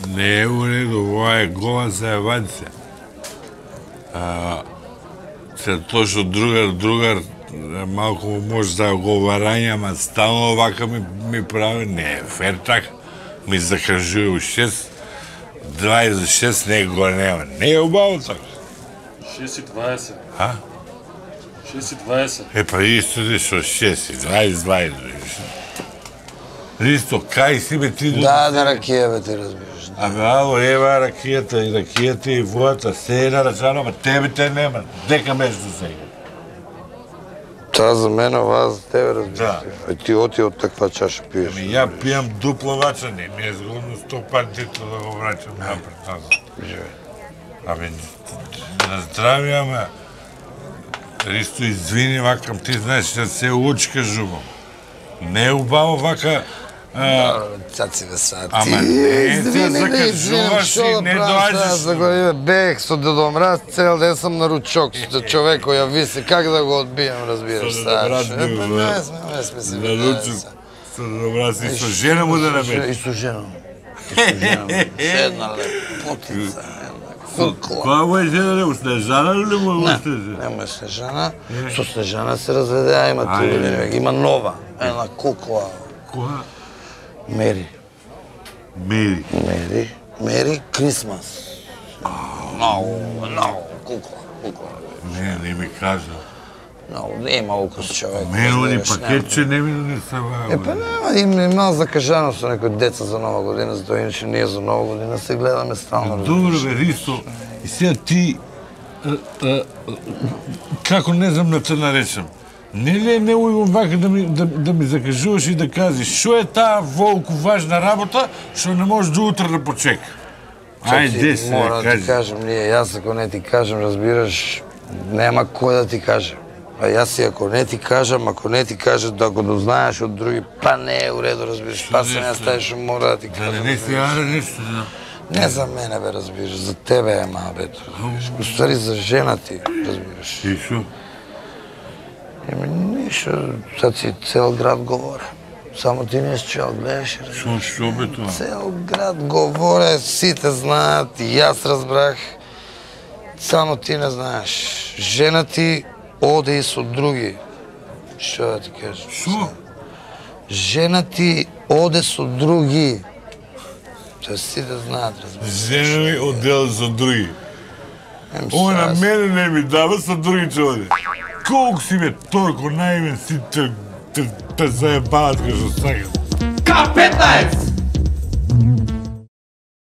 Не е у реду, ова е гола за Еванција. Се точно другар, малку може да го варања, ама стално вака ми прави, не е фер така. Ми закажуе у 6, 26, не го нема. Не е убаво така. 6:20. А? 6:20. Па исто со 6, 20. Ристо, кај си бе ти? Да, ракија бе ти разбираш. Ало, ева ракијата и водата, се е на рачано, ама тебе те нема. Дека меш до сега? Та за мене, ова за тебе разбираш. Да. Ти оти од таква чаша пиеш. Ами ја пијам дупло вача, не ми е згодно 100 пати да го враќам напред назад. Абе, на здравје, ама Ристо, извини, вакам, ти знаеш, да се очка жубам. Не е убаво вака... Цаци бе сад. Ама не се закажуваш и не доаѓаш. Бех со Дедо Мраз, цел ден сам на ручок, човек кој ја виси, как да го одбијам, разбираш, саш. Не сме си на ручок, со Дедо Мраз и со жена му да намериш. И со жена му. Една лепотица, кукла. Која му е жена, не му Снежана или му е Снежана? Не му е Снежана, со Снежана се разведе, а има 3 години, има нова, една кукла. Која? Мери. Мери Крисмас. Много, кукла. Не ми кажа. Много, има укус човек. Мене пакетче не ми донесава. Па нема, има закажано со некои деца за Нова година, затоа иначе ние за Нова година се гледаме стално. Добро бе, Ристо, и сега ти, како не знам да те наречам, не ли е неујно вака да ми закажуваш и да кажеш шо е таа волку важна работа, што не може до утре да почека? Ајде се, мора да ти кажем, ние, јас ако не ти кажем, разбираш, нема кој да ти каже. А јас и ако не ти кажам, ако не ти кажат да го дознаеш од други, па не е уредо, разбираш, па се не стаеш, мора да ти кажам. Да не се јаре нешто, да. Не за мене, бе, разбираш, за тебе е мабето, разбираш. Устари за жена ти, разбираш. И шо? Еми, ништо, сад си цел град говоре. Само ти не си чел, гледаш, разбираш. Шо бе тоа? Цел град говоре, сите знаат, и јас разбрах. Само ти не знаеш. Жена ти оде и со други. Што да ти кажам? Шо? Жена ти оде со други. Тоа сите знаат, разбираш. Жена ми одела со други. Ово на мене не ми дава, со други че оде. Колку си бе торко наимен си те заебават кажу сакам. K15!